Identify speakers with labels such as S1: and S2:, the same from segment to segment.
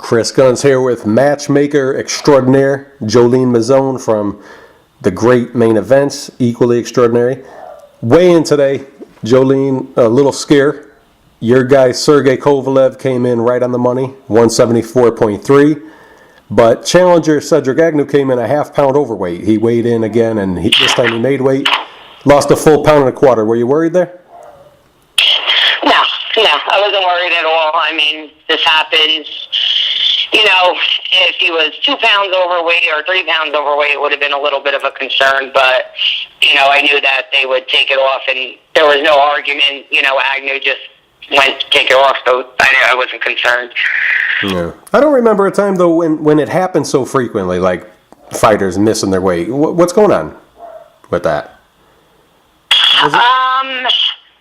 S1: Chris Gunzz here with matchmaker extraordinaire Jolene Mazzone from the great Main Events, equally extraordinary. Weigh-in today, Jolene, a little scare. Your guy Sergey Kovalev came in right on the money, 174.3. But challenger Cedric Agnew came in a half-pound overweight. He weighed in again, and this time he made weight. Lost a full pound and a quarter. Were you worried there?
S2: No, I wasn't worried at all. I mean, this happens. You know, if he was 2 pounds overweight or 3 pounds overweight, it would have been a little bit of a concern. But, you know, I knew that they would take it off, and there was no argument. You know, Agnew just went to take it off, so I wasn't concerned.
S1: Yeah. I don't remember a time, though, when it happened so frequently, like fighters missing their weight. What's going on with that?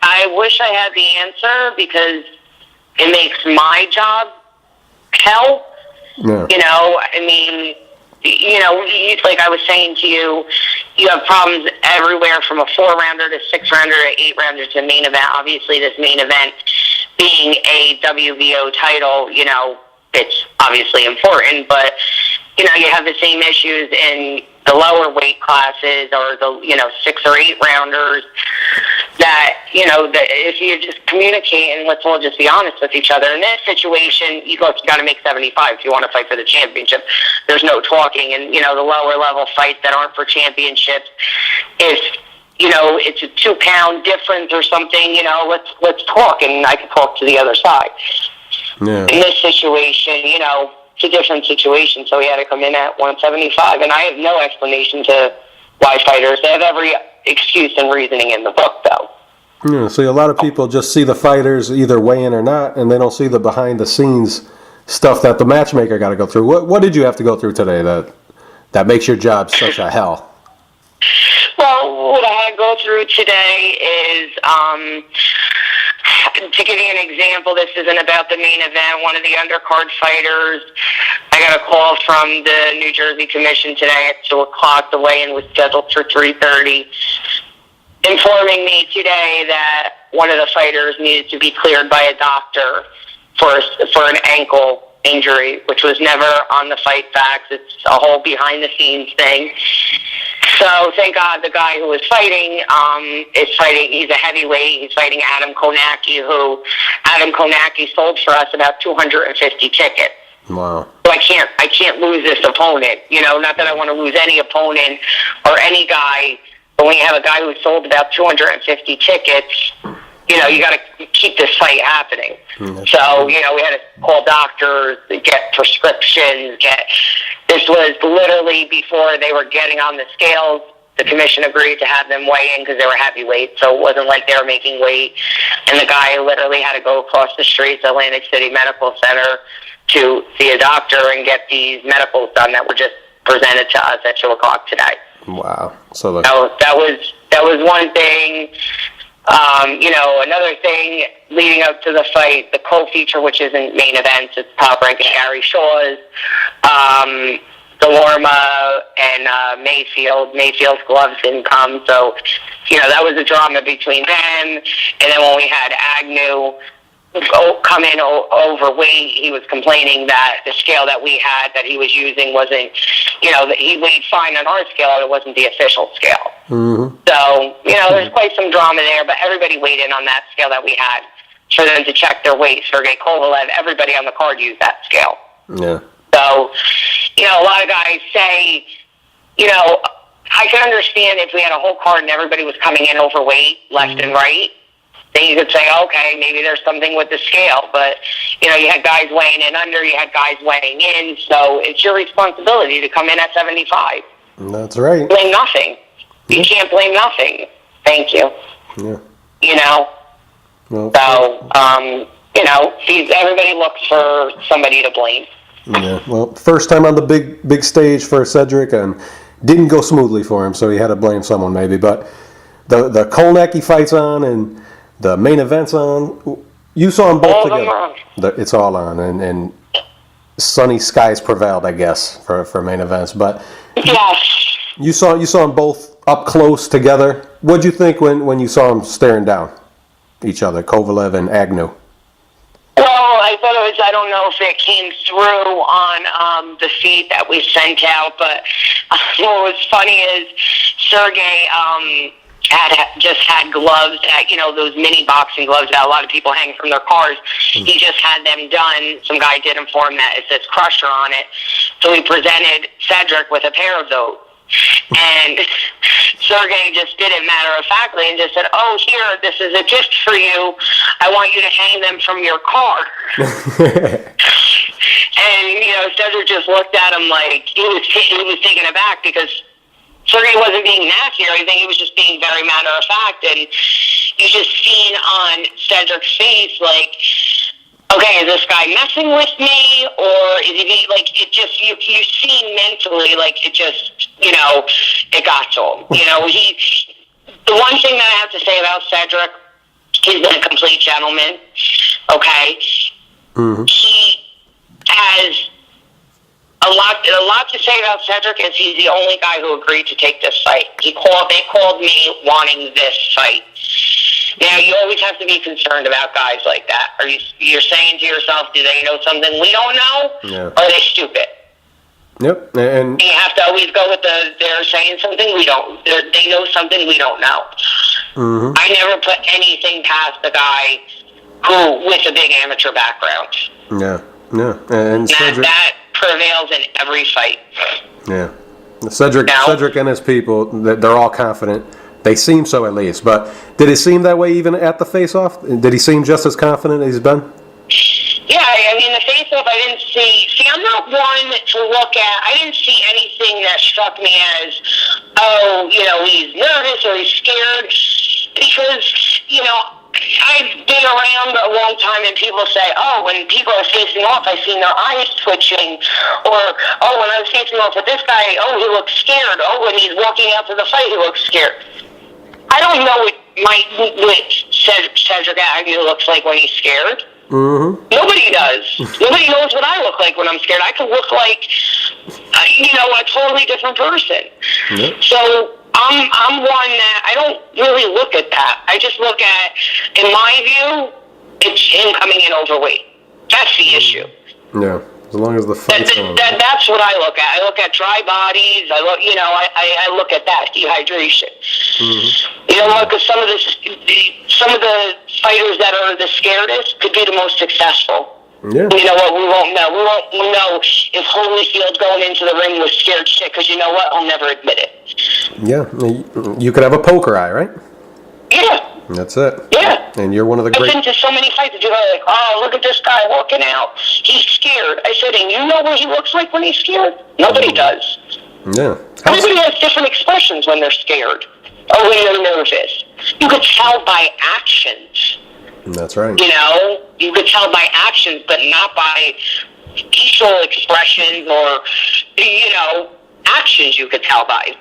S2: I wish I had the answer because it makes my job hell.
S1: Yeah.
S2: You know, I mean, you know, like I was saying to you, you have problems everywhere from a 4-rounder to 6-rounder to 8-rounder to main event. Obviously, this main event being a WBO title, you know, it's obviously important, but, you know, you have the same issues in the lower weight classes or the, you know, 6 or 8-rounders that, you know, that if you just communicate and let's all just be honest with each other. In this situation, you got to make 75 if you want to fight for the championship. There's no talking. And, you know, the lower level fights that aren't for championships, if, you know, it's a 2-pound difference or something, you know, let's talk and I can talk to the other side.
S1: Yeah.
S2: In this situation, you know, it's a different situation, so he had to come in at 175, and I have no explanation to why fighters. They have every excuse and reasoning in the book, though.
S1: Yeah, so a lot of people just see the fighters either weigh in or not, and they don't see the behind-the-scenes stuff that the matchmaker got to go through. What did you have to go through today that makes your job such a hell?
S2: Well, what I had to go through today is, to give you an example, this isn't about the main event. One of the undercard fighters, I got a call from the New Jersey Commission today at 2 o'clock. The weigh-in was scheduled for 3:30, informing me today that one of the fighters needed to be cleared by a doctor for an ankle injury, which was never on the fight facts. It's a whole behind-the-scenes thing. So thank God the guy who was fighting is fighting. He's a heavyweight. He's fighting Adam Konacki, who Adam Konacki sold for us about 250 tickets.
S1: Wow.
S2: So I can't lose this opponent. You know, not that I want to lose any opponent or any guy, but when you have a guy who sold about 250 tickets, you know, you got to keep this fight happening. So, you know, we had to call doctors, get prescriptions, this was literally before they were getting on the scales. The commission agreed to have them weigh in because they were heavyweight, so it wasn't like they were making weight. And the guy literally had to go across the street to Atlantic City Medical Center to see a doctor and get these medicals done that were just presented to us at 2 o'clock today.
S1: Wow. So
S2: that was one thing. You know, another thing leading up to the fight, the co-feature, which isn't main events, it's top-ranking Gary Shaw's, Delorma and Mayfield. Mayfield's gloves didn't come, so, you know, that was a drama between them. And then when we had Agnew come in overweight, he was complaining that the scale that we had that he was using wasn't, you know, he weighed fine on our scale, and it wasn't the official scale.
S1: Mm-hmm.
S2: So, you know, there's quite some drama there, but everybody weighed in on that scale that we had for them to check their weight. Sergey Kovalev, everybody on the card used that scale.
S1: Yeah.
S2: So, you know, a lot of guys say, you know, I can understand if we had a whole card and everybody was coming in overweight, left and right, then you could say, okay, maybe there's something with the scale. But, you know, you had guys weighing in under, you had guys weighing in, so it's your responsibility to come in at 75.
S1: That's right.
S2: Blame nothing. You can't blame nothing. Thank you.
S1: Yeah.
S2: You know?
S1: Well,
S2: so, you know, everybody looks for somebody to blame.
S1: Yeah. Well, first time on the big stage for Cedric, and didn't go smoothly for him, so he had to blame someone maybe. But the Konacki fight's on, and the main event's on. You saw them both
S2: all
S1: together. It's all on, and sunny skies prevailed, I guess, for main events. But
S2: yes,
S1: you saw them both up close together. What'd you think when you saw them staring down each other, Kovalev and Agnew?
S2: Well, I thought it was, I don't know if it came through on the feed that we sent out, but what was funny is Sergey just had gloves that, those mini boxing gloves that a lot of people hang from their cars. He just had them done. Some guy did inform that it says Crusher on it. So he presented Cedric with a pair of those. And Sergey just did it matter-of-factly and just said, "Oh, here, this is a gift for you. I want you to hang them from your car." And, Cedric just looked at him like he was taken aback because Sergey wasn't being nasty or anything. He was just being very matter-of-fact. And you just seen on Cedric's face, like, okay, is this guy messing with me, or is he, like, it just, you see mentally, like, it just, it got to him. The one thing that I have to say about Cedric, he's been a complete gentleman, okay? Mm-hmm. He has a lot to say about Cedric is he's the only guy who agreed to take this fight. They called me wanting this fight. Now, you always have to be concerned about guys like that. You're saying to yourself, do they know something we don't know? Yeah. Or are they stupid?
S1: Yep. And
S2: you have to always go with they're saying something we don't. They know something we don't know. Mm-hmm. I never put anything past the guy with a big amateur background.
S1: Yeah. Yeah. And Cedric,
S2: that prevails in every fight.
S1: Yeah. Cedric and his people, they're all confident. They seem so, at least. But did it seem that way even at the face-off? Did he seem just as confident as he's been?
S2: Yeah, the face-off I didn't see. See, I'm not one to look at. I didn't see anything that struck me as, he's nervous or he's scared. Because, I've been around a long time and people say, when people are facing off, I've seen their eyes twitching. Or, when I was facing off with this guy, he looks scared. When he's walking out to the fight, he looks scared. I don't know what Cedric Agnew looks like when he's scared. Mm-hmm. Nobody does. Nobody knows what I look like when I'm scared. I could look like, a totally different person. Mm-hmm. So I'm one that I don't really look at that. I just look at, in my view, it's him coming in overweight. That's the issue.
S1: Yeah. As long as the fight's on.
S2: That's what I look at. I look at dry bodies. I look at that dehydration. Mm-hmm. Because some of the fighters that are the scaredest could be the most successful. Yeah. We won't know. We won't know if Holyfield's going into the ring with scared shit. Because you know what? I'll never admit it.
S1: Yeah, you could have a poker eye, right?
S2: Yeah.
S1: That's it.
S2: Yeah.
S1: And you're one of the great.
S2: I've been to so many fights that you're like, look at this guy walking out. He's scared. I said, and you know what he looks like when he's scared? Nobody does.
S1: Yeah.
S2: Everybody has different expressions when they're scared or when they're nervous. You could tell by actions.
S1: That's right.
S2: You could tell by actions, but not by facial expressions or, actions you could tell by.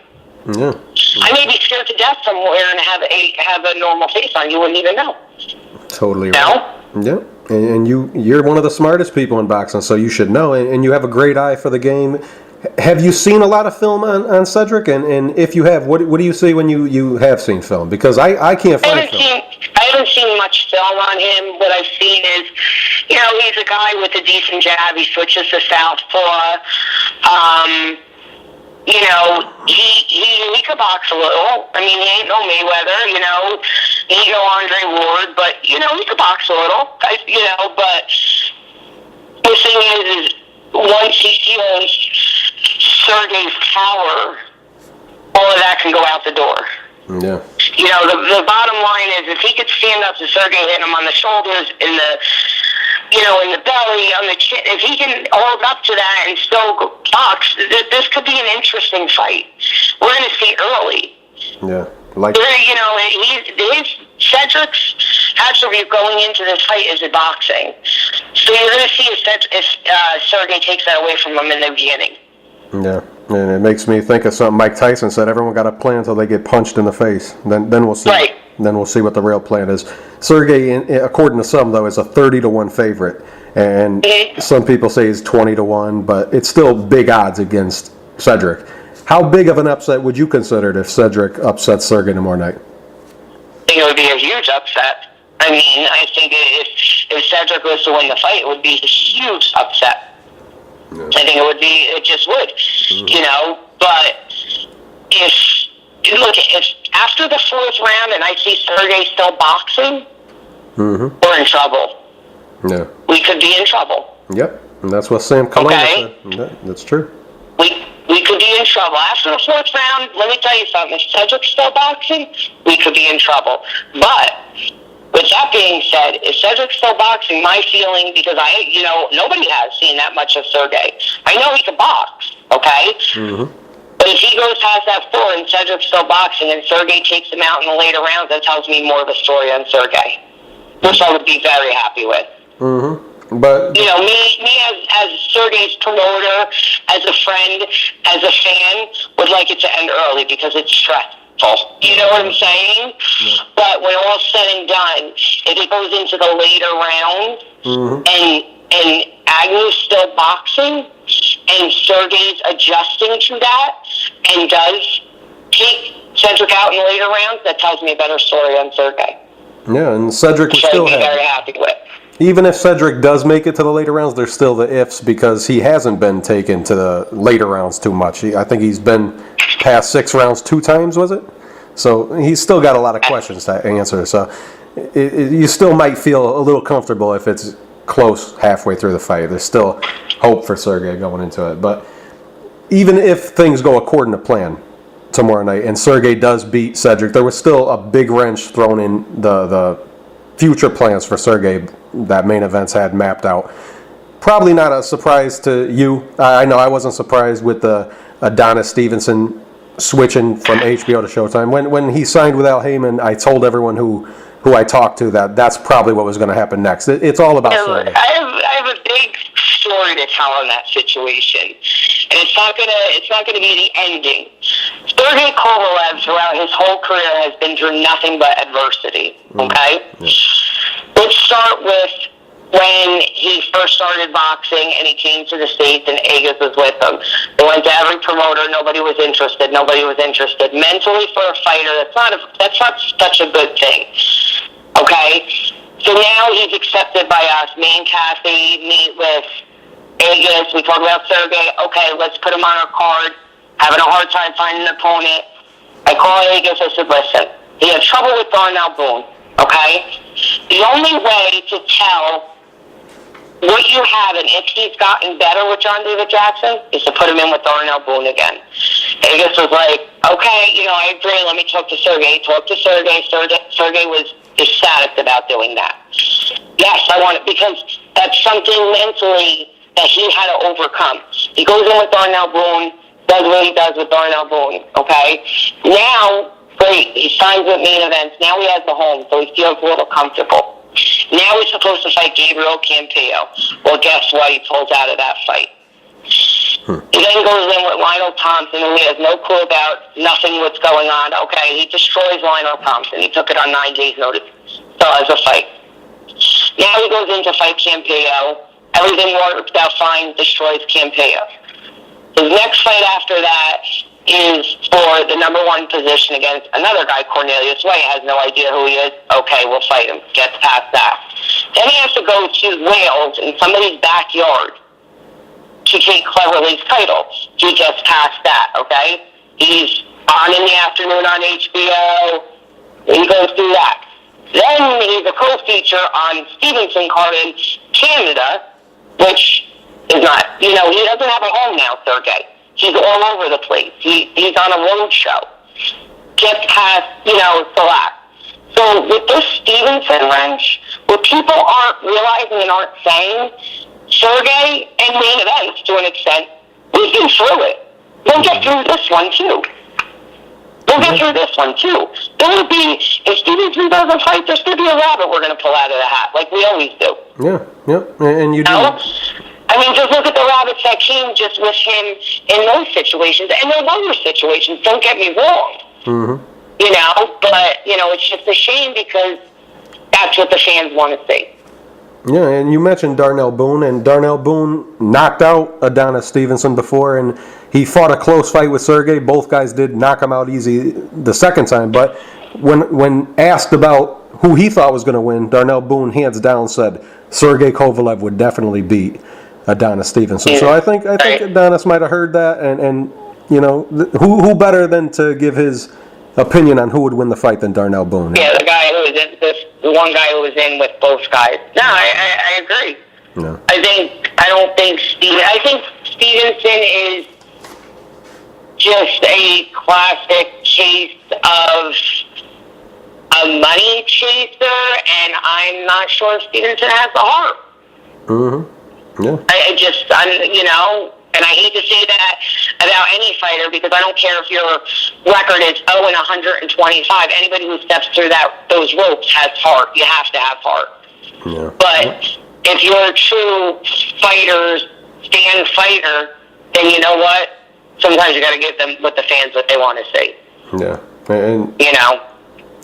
S1: Yeah.
S2: I may be scared to death somewhere and have a normal face on. You wouldn't even know.
S1: Totally right. Yeah. And you're one of the smartest people in boxing, so you should know. And you have a great eye for the game. Have you seen a lot of film on Cedric? And if you have, what do you see when you have seen film? Because I can't find film.
S2: I haven't seen much film on him. What I've seen is, he's a guy with a decent jab. He switches to southpaw. He could box a little. I mean, he ain't no Mayweather, he ain't no Andre Ward, but, he could box a little. But the thing is once he feels Sergey's power, all of that can go out the door.
S1: Yeah.
S2: The bottom line is if he could stand up to Sergey, hit him on the shoulders, in the belly, on the chin, if he can hold up to that and still box, this could be an interesting fight. We're going to see early.
S1: Yeah.
S2: Cedric's attribute going into this fight is boxing. So you're going to see if Sergey takes that away from him in the beginning.
S1: Yeah. And it makes me think of something Mike Tyson said, everyone got a plan until they get punched in the face. Then we'll see.
S2: Right.
S1: Then we'll see what the real plan is. Sergey, according to some, though, is a 30-1 favorite. And some people say he's 20-1, but it's still big odds against Cedric. How big of an upset would you consider it if Cedric upsets Sergey tomorrow night?
S2: I think it would be a huge upset. I mean, I think if Cedric was to win the fight, it would be a huge upset. Yeah. I think it just would, but if after the fourth round and I see Sergey still boxing, we're in trouble.
S1: Yeah.
S2: We could be in trouble.
S1: Yep, and that's what Sam Kalina said. That's true.
S2: We could be in trouble. After the fourth round, let me tell you something. If Cedric's still boxing, we could be in trouble. But with that being said, if Cedric's still boxing, my feeling, because nobody has seen that much of Sergey. I know he can box, okay? But if he goes past that floor and Cedric's still boxing and Sergey takes him out in the later rounds, that tells me more of a story on Sergey, which I would be very happy with.
S1: But
S2: me as Sergey's promoter, as a friend, as a fan, would like it to end early because it's stressful. You know what I'm saying? Yeah. But when all's said and done, if it goes into the later rounds and Agnew's still boxing and Sergey's adjusting to that and does take Cedric out in the later rounds, that tells me a better story on Sergey.
S1: Yeah, and Cedric was still
S2: very happy with.
S1: Even if Cedric does make it to the later rounds, there's still the ifs because he hasn't been taken to the later rounds too much. I think he's been past 6 rounds 2 times, was it? So he's still got a lot of questions to answer. So you still might feel a little comfortable if it's close halfway through the fight. There's still hope for Sergey going into it. But even if things go according to plan tomorrow night and Sergey does beat Cedric, there was still a big wrench thrown in the future plans for Sergey that main events had mapped out. Probably not a surprise to you. I know I wasn't surprised with the Adonis Stevenson switching from HBO to Showtime. When he signed with Al Heyman, I told everyone who I talked to that's probably what was going to happen next. It's all about Sergey.
S2: I have a big story to tell on that situation, and it's not gonna be the ending. Sergey Kovalev throughout his whole career has been through nothing but adversity. Okay, let's start with when he first started boxing and he came to the States and Agas was with him. They went to every promoter. Nobody was interested. Mentally for a fighter, that's not such a good thing. Okay? So now he's accepted by us. Me and Kathy meet with Agas. We talk about Sergey. Okay, let's put him on our card. Having a hard time finding an opponent. I call Agas. I said, listen, he had trouble with Darnell Boone. Okay? The only way to tell what you have and if he's gotten better with John David Jackson is to put him in with Darnell Boone again. Agas was like, okay, I agree. Let me talk to Sergey. Talk to Sergey. Sergey was ecstatic about doing that. Yes, I want it because that's something mentally that he had to overcome. He goes in with Darnell Boone, does what he does with Darnell Boone. Okay? Now, great. He signs with main events. Now he has the home, so he feels a little comfortable. Now he's supposed to fight Gabriel Campillo. Well, guess what? He pulls out of that fight. He then goes in with Lionel Thompson, who he has no clue about, nothing what's going on. Okay, he destroys Lionel Thompson. He took it on 9 days' notice. So as a fight. Now he goes in to fight Campillo. Everything works out fine, destroys Campillo. His next fight after that is for the number 1 position against another guy, Cornelius Way. Has no idea who he is. Okay, we'll fight him. Gets past that. Then he has to go to Wales in somebody's backyard to take Cleverly's title. He gets past that, okay? He's on in the afternoon on HBO. He goes through that. Then he's a co-feature on Stevenson card in Canada, which is not, he doesn't have a home now, Sergey. He's all over the place. He's on a road show. Gets past, select. So with this Stevenson wrench, what people aren't realizing and aren't saying, Sergey and main events, to an extent, we've been through it. We'll get through this one, too. There will be, if Stevenson doesn't fight, there's going to be a rabbit we're going to pull out of the hat, like we always do.
S1: Yeah, and you do.
S2: I mean, just look at the rabbits that came just with him in those situations, and those other situations, don't get me wrong. But, it's just a shame because that's what the fans want to see.
S1: Yeah, and you mentioned Darnell Boone, and Darnell Boone knocked out Adonis Stevenson before, and he fought a close fight with Sergey. Both guys did knock him out easy the second time, but when asked about who he thought was going to win, Darnell Boone hands down said Sergey Kovalev would definitely beat Adonis Stevenson. So I think Adonis might have heard that, and you know, who better than to give his opinion on who would win the fight than Darnell Boone?
S2: Yeah, the guy who was in the one guy who was in with both guys. No, I agree.
S1: No.
S2: I think Stevenson is just a classic case of a money chaser, and I'm not sure if Stevenson has the heart.
S1: Mm-hmm. Yeah.
S2: And I hate to say that about any fighter, because I don't care if your record is 0-125. Anybody who steps through those ropes has heart. You have to have heart.
S1: Yeah.
S2: But if you're a true stand fighter, then you know what? Sometimes you got to give them what the fans what they want to see.
S1: Yeah. And
S2: you know,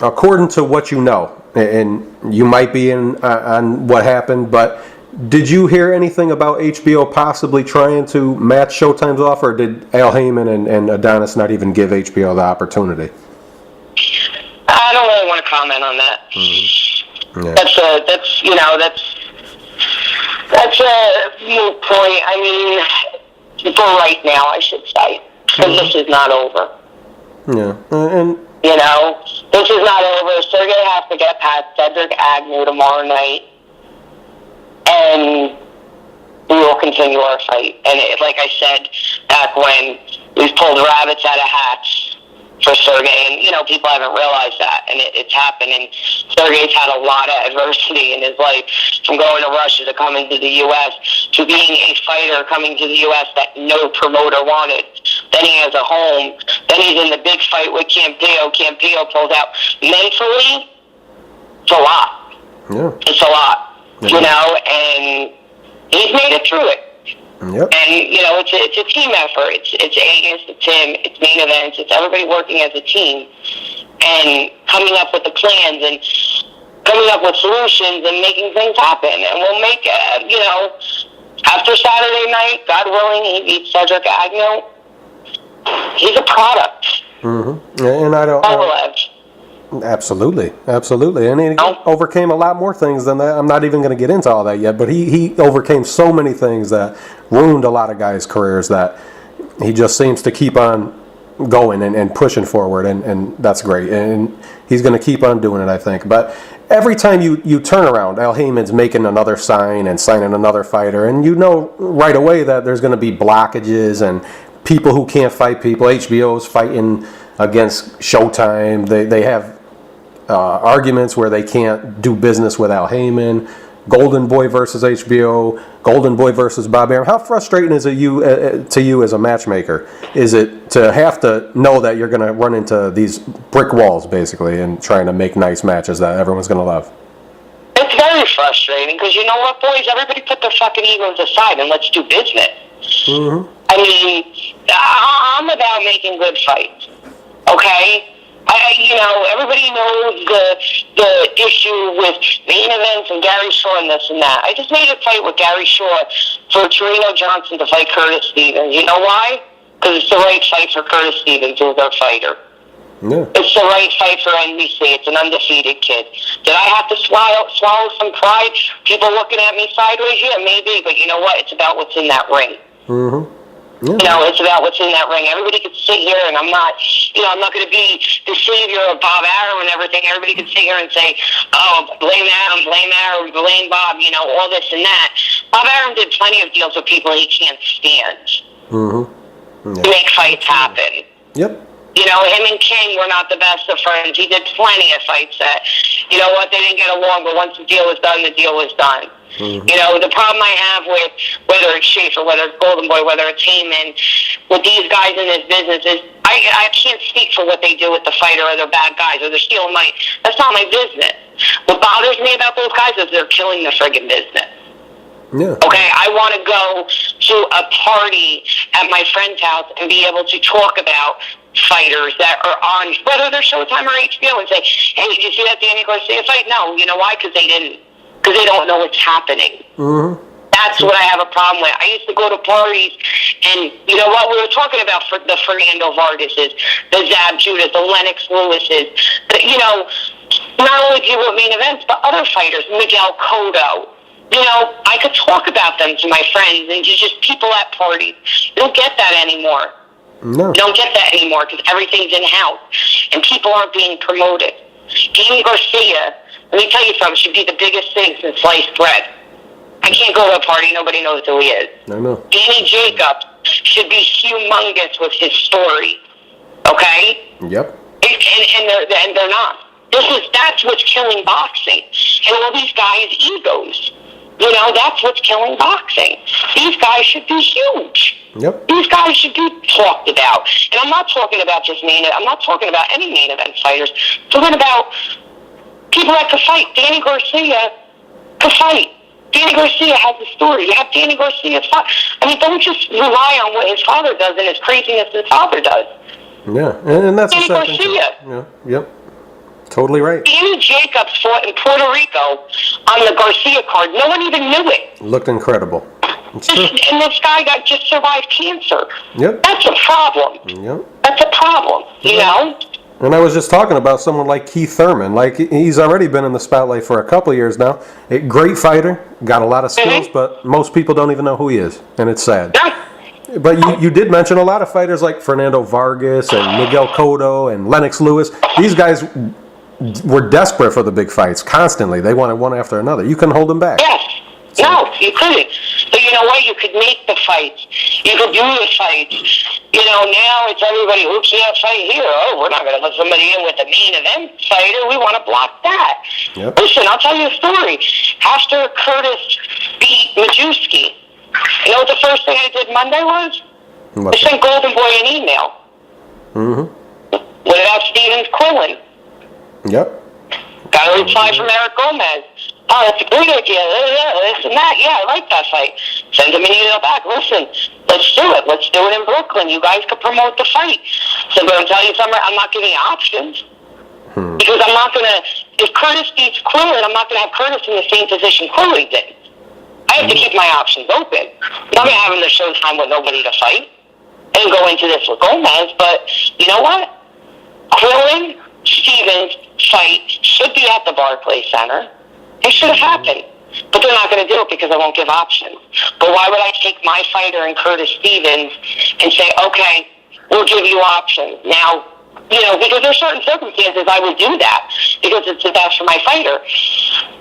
S1: according to what you know, and you might be in on what happened, but did you hear anything about HBO possibly trying to match Showtime's offer, or did Al Heyman and Adonis not even give HBO the opportunity?
S2: I don't really want to comment on that.
S1: Mm-hmm. Yeah.
S2: That's a moot point. I mean, for right now, I should say, because this is not over.
S1: Yeah, and
S2: you know, this is not over. Sergey has to get past Cedric Agnew tomorrow night, and we will continue our fight. And like I said back when, we've pulled rabbits out of hats for Sergey, and you know, people haven't realized that, and it's happened. And Sergey's had a lot of adversity in his life, from going to Russia to coming to the U.S. to being a fighter coming to the U.S. that no promoter wanted. Then he has a home. Then he's in the big fight with Campillo. Campillo pulled out. Mentally, it's a lot.
S1: Yeah.
S2: It's a lot. Yeah. You know, and he's made it through it.
S1: Yep.
S2: And, you know, it's a team effort. It's Agus, it's him, it's main events, it's everybody working as a team and coming up with the plans and coming up with solutions and making things happen. And we'll make, you know, after Saturday night, God willing, he beats Cedric Agnew. He's a product.
S1: Mm-hmm. And I don't. Absolutely. And he overcame a lot more things than that. I'm not even going to get into all that yet, but he overcame so many things that ruined a lot of guys' careers, that he just seems to keep on going and pushing forward, and that's great. And he's going to keep on doing it, I think. But every time you turn around, Al Heyman's making another sign and signing another fighter, and you know right away that there's going to be blockages and people who can't fight people. HBO's fighting against Showtime. They have arguments where they can't do business with Al Heyman. Golden Boy versus HBO. Golden Boy versus Bob Arum. How frustrating is it to you as a matchmaker? Is it to have to know that you're going to run into these brick walls, basically, and trying to make nice matches that everyone's going to love?
S2: It's very frustrating, because you know what, boys? Everybody put their fucking egos aside and let's do business.
S1: Mm-hmm.
S2: I mean, I'm about making good fights, okay? You know, everybody knows the issue with main events and Gary Shaw and this and that. I just made a fight with Gary Shaw for Torino Johnson to fight Curtis Stevens. You know why? Because it's the right fight for Curtis Stevens, who's their fighter.
S1: Yeah.
S2: It's the right fight for NBC. It's an undefeated kid. Did I have to swallow some pride? People looking at me sideways? Yeah, maybe. But you know what? It's about what's in that ring.
S1: Mm-hmm. Yeah.
S2: You know, it's about what's in that ring. Everybody could sit here, and I'm not going to be the savior of Bob Arum and everything. Everybody could sit here and say, oh, blame Arum, blame Bob, you know, all this and that. Bob Arum did plenty of deals with people he can't stand.
S1: Mm-hmm. Yeah.
S2: To make fights happen.
S1: Yep.
S2: You know, him and King were not the best of friends. He did plenty of fights that, you know what, they didn't get along, but once the deal was done, the deal was done. Mm-hmm. You know, the problem I have with whether it's Schaefer, whether it's Golden Boy, whether it's Heyman, with these guys in this business is I can't speak for what they do with the fighter, or they're bad guys, or they're stealing money. That's not my business. What bothers me about those guys is they're killing the friggin' business.
S1: Yeah.
S2: Okay, I want to go to a party at my friend's house and be able to talk about fighters that are on, whether they're Showtime or HBO, and say, hey, did you see that Danny Garcia fight? No, you know why? Because they didn't. Because they don't know what's happening.
S1: Mm-hmm.
S2: That's what I have a problem with. I used to go to parties, and you know what? We were talking about for the Fernando Vargases, the Zab Judas, the Lennox Lewises. You know, not only people at main events, but other fighters, Miguel Cotto. You know, I could talk about them to my friends and just people at parties. You don't get that anymore.
S1: No.
S2: You don't get that anymore because everything's in-house and people aren't being promoted. Danny Garcia, let me tell you something, should be the biggest thing since sliced bread. I can't go to a party, nobody knows who he is.
S1: I know.
S2: Danny Jacobs should be humongous with his story. Okay?
S1: Yep.
S2: And they're not. That's what's killing boxing. And all these guys' egos. You know, that's what's killing boxing. These guys should be huge.
S1: Yep.
S2: These guys should be talked about. And I'm not talking about I'm not talking about any main event fighters. I'm talking about people that could fight. Danny Garcia could fight. Danny Garcia has a story. You have Danny Garcia's father. I mean, don't just rely on what his father does and his craziness his father does.
S1: Yeah, and that's
S2: Danny
S1: the second.
S2: Garcia.
S1: Yeah. Yep. Totally right.
S2: Danny Jacobs fought in Puerto Rico on the Garcia card. No one even knew it.
S1: Looked incredible.
S2: And this guy just survived cancer.
S1: Yep.
S2: That's a problem.
S1: Yep.
S2: That's a problem, you know?
S1: And I was just talking about someone like Keith Thurman. Like, he's already been in the spotlight for a couple of years now. A great fighter, got a lot of skills, but most people don't even know who he is, and it's sad.
S2: Yeah.
S1: But you did mention a lot of fighters like Fernando Vargas and Miguel Cotto and Lennox Lewis. These guys were desperate for the big fights constantly. They wanted one after another. You couldn't hold them back.
S2: Yes. No, you couldn't. But you know what? You could make the fights. You could do the fights. You know, now it's everybody, oops, yeah, fight here. Oh, we're not going to let somebody in with a main event fighter. We want to block that.
S1: Yep.
S2: Listen, I'll tell you a story. After Curtis beat Majewski, you know what the first thing I did Monday was? I sent Golden Boy an email. Mm-hmm. What about Stevens Quillen?
S1: Yep.
S2: Got a reply from Eric Gomez. Oh, that's a great idea. This and that. Yeah, I like that fight. Send him an email back. Listen, let's do it. Let's do it in Brooklyn. You guys could promote the fight. So, but I'm telling you something, I'm not giving you options. Because I'm not going to, if Curtis beats Quillen, I'm not going to have Curtis in the same position Quillen did. I have to keep my options open. I'm not going to have him to Showtime with nobody to fight. And go into this with Gomez. But you know what? Quillen Stevens fight should be at the Barclays Center. It should have happened. But they're not going to do it because I won't give options. But why would I take my fighter and Curtis Stevens and say, okay, we'll give you options? Now, you know, because there's certain circumstances I would do that because it's the best for my fighter.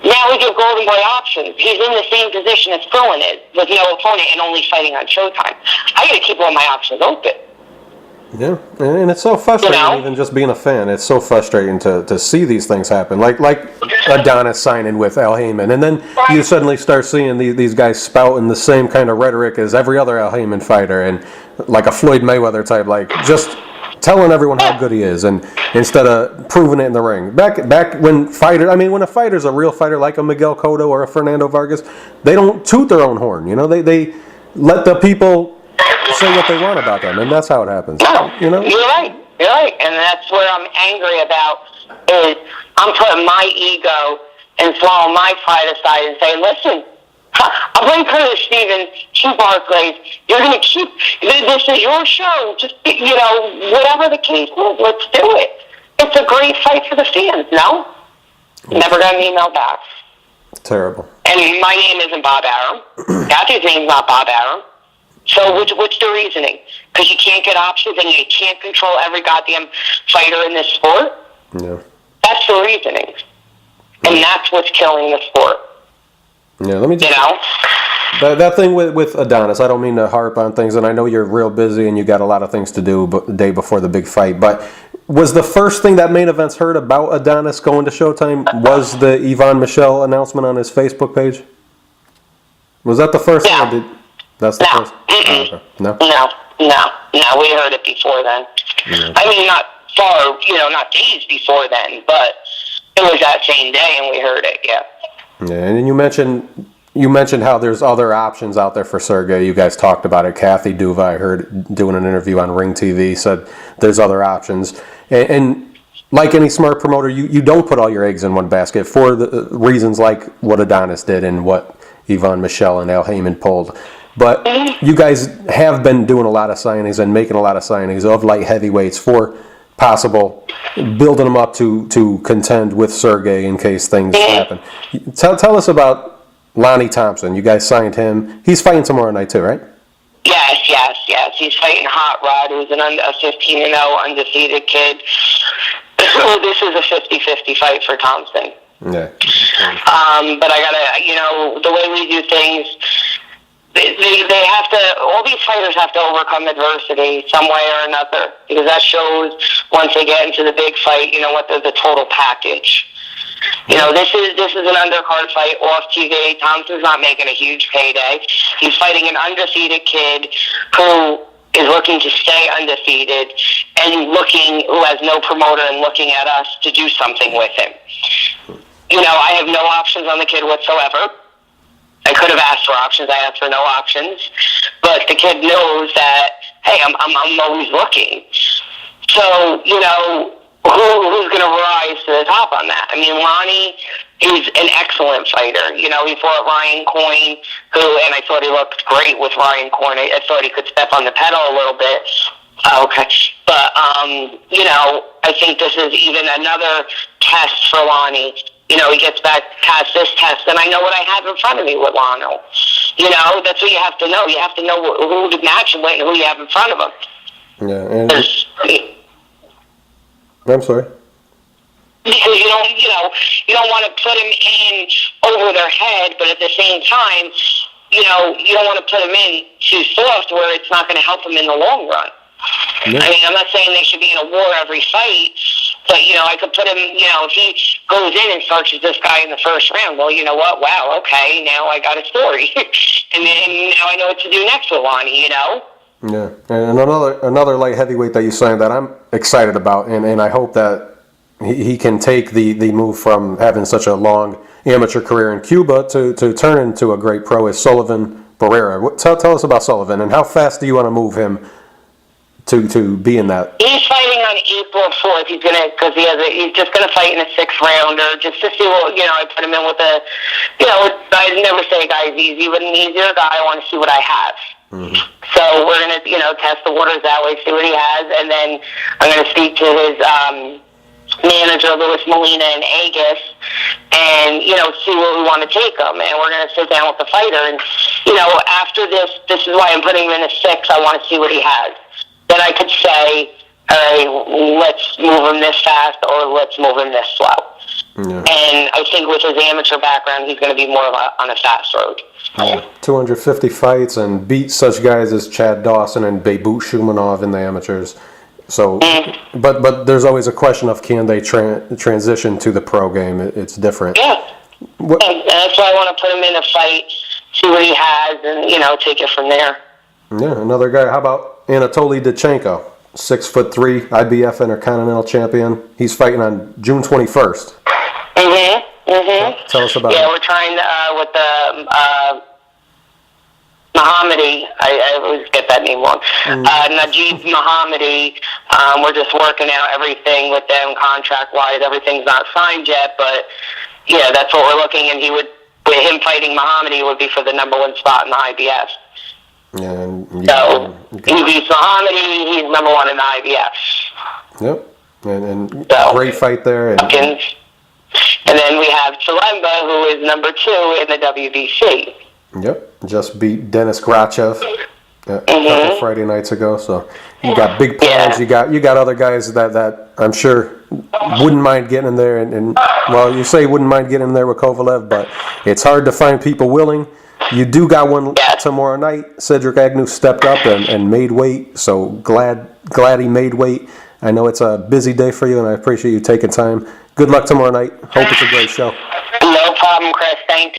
S2: Now we give Golden Boy options. He's in the same position as Quillen is with no opponent and only fighting on Showtime. I got to keep all my options open.
S1: Yeah, and it's so frustrating, even just being a fan. It's so frustrating to see these things happen. Like Adonis signing with Al Heyman, and then you suddenly start seeing these guys spouting the same kind of rhetoric as every other Al Heyman fighter, and like a Floyd Mayweather type, like just telling everyone how good he is, and instead of proving it in the ring. Back when when a fighter's a real fighter like a Miguel Cotto or a Fernando Vargas, they don't toot their own horn. You know, they let the people say what they want about them, and that's how it happens.
S2: No,
S1: you know?
S2: You're right, and that's where I'm angry about is I'm putting my ego and throwing my pride aside and saying, listen, I'll bring Curtis Stevens to Barclays. You're going to keep, this is your show. Just, you know, whatever the case is, let's do it. It's a great fight for the fans, no? Never got an email back.
S1: Terrible.
S2: And my name isn't Bob Arum. Kathy's name's not Bob Arum. So what's the reasoning? Because you can't get options and you can't control every goddamn fighter in this sport?
S1: Yeah.
S2: That's the reasoning. And that's what's killing the sport.
S1: Yeah, let me just... You know? That thing with Adonis, I don't mean to harp on things, and I know you're real busy and you got a lot of things to do the day before the big fight, but was the first thing that Main Events heard about Adonis going to Showtime was the Yvonne Michelle announcement on his Facebook page? Was that the first thing? Or that's the first? Oh, okay. No?
S2: No, we heard it before then. Yeah. I mean, not far, not days before then, but it was that same day and we heard it, yeah.
S1: Yeah, and you mentioned how there's other options out there for Sergey. You guys talked about it. Kathy Duva, I heard doing an interview on Ring TV, said there's other options. And like any smart promoter, you don't put all your eggs in one basket for the reasons like what Adonis did and what Yvonne Michelle and Al Heyman pulled. But you guys have been doing a lot of signings and making a lot of signings of light heavyweights for possible, building him up to contend with Sergey in case things happen. Tell us about Lonnie Thompson. You guys signed him. He's fighting tomorrow night too, right?
S2: Yes. He's fighting Hot Rod, who's a 15-0 undefeated kid. This is a 50-50 fight for Thompson.
S1: Yeah.
S2: But I gotta, the way we do things, they have to, all these fighters have to overcome adversity some way or another, because that shows once they get into the big fight, what the total package. This is an undercard fight off TV. Thompson's not making a huge payday. He's fighting an undefeated kid who is looking to stay undefeated and who has no promoter and looking at us to do something with him. I have no options on the kid whatsoever. I could have asked for options. I asked for no options. But the kid knows that, hey, I'm always looking. So, who's going to rise to the top on that? I mean, Lonnie is an excellent fighter. He fought Ryan Coyne, and I thought he looked great with Ryan Coyne. I thought he could step on the pedal a little bit. Okay. But, I think this is even another test for Lonnie. He gets back past this test, and I know what I have in front of me with Lano. That's what you have to know. You have to know who to match him with and who you have in front of him.
S1: Yeah, and I'm sorry.
S2: Because you don't want to put him in over their head, but at the same time, you don't want to put him in too soft where it's not going to help him in the long run. Yeah. I mean, I'm not saying they should be in a war every fight, but, I could put him, if he goes in and starches this guy in the first round, well, you know what? Wow, okay, now I got a story. and now I know what to do next with Lonnie,
S1: Yeah, and another light heavyweight that you signed that I'm excited about, and I hope that he can take the move from having such a long amateur career in Cuba to turn into a great pro is Sullivan Barrera. Tell us about Sullivan, and how fast do you want to move him to be in that?
S2: He's fighting on April 4th. He's just gonna fight in a 6-rounder just to see what I put him in with I never say a guy's easy, but an easier guy. I want to see what I have. Mm-hmm. So we're gonna test the waters that way, see what he has, and then I'm gonna speak to his manager, Louis Molina in Agus, and see where we want to take him, and we're gonna sit down with the fighter, and after this is why I'm putting him in a 6. I want to see what he has. Then I could say, all right, let's move him this fast or let's move him this slow. Yeah. And I think with his amateur background, he's going to be more on a fast road.
S1: Yeah. 250 fights and beat such guys as Chad Dawson and Beibut Shumanov in the amateurs. So, but there's always a question of can they transition to the pro game? It's different.
S2: Yeah. And that's why I want to put him in a fight, see what he has, and take it from there.
S1: Yeah, another guy. How about Anatoly Dachenko, 6'3", IBF Intercontinental Champion. He's fighting on June 21st. Tell us about it.
S2: Yeah, we're trying with the Mohammadi. I always get that name wrong. Najib Mohammadi. We're just working out everything with them contract-wise. Everything's not signed yet, but yeah, that's what we're looking. And with him fighting Mohammadi would be for the #1 spot in the IBF.
S1: Yeah, and
S2: he beats Mohammadi, he's #1 in the IBF.
S1: Yep, and great fight there.
S2: And then we have Chilemba, who is #2 in the WBC.
S1: Yep, just beat Denis Grachev a couple Friday nights ago. So you got big plans. Yeah. You got other guys that I'm sure wouldn't mind getting in there. And well, you say wouldn't mind getting in there with Kovalev, but it's hard to find people willing. You do got one tomorrow night. Cedric Agnew stepped up and made weight, so glad he made weight. I know it's a busy day for you, and I appreciate you taking time. Good luck tomorrow night. Hope it's a great show.
S2: No problem, Chris. Thank you.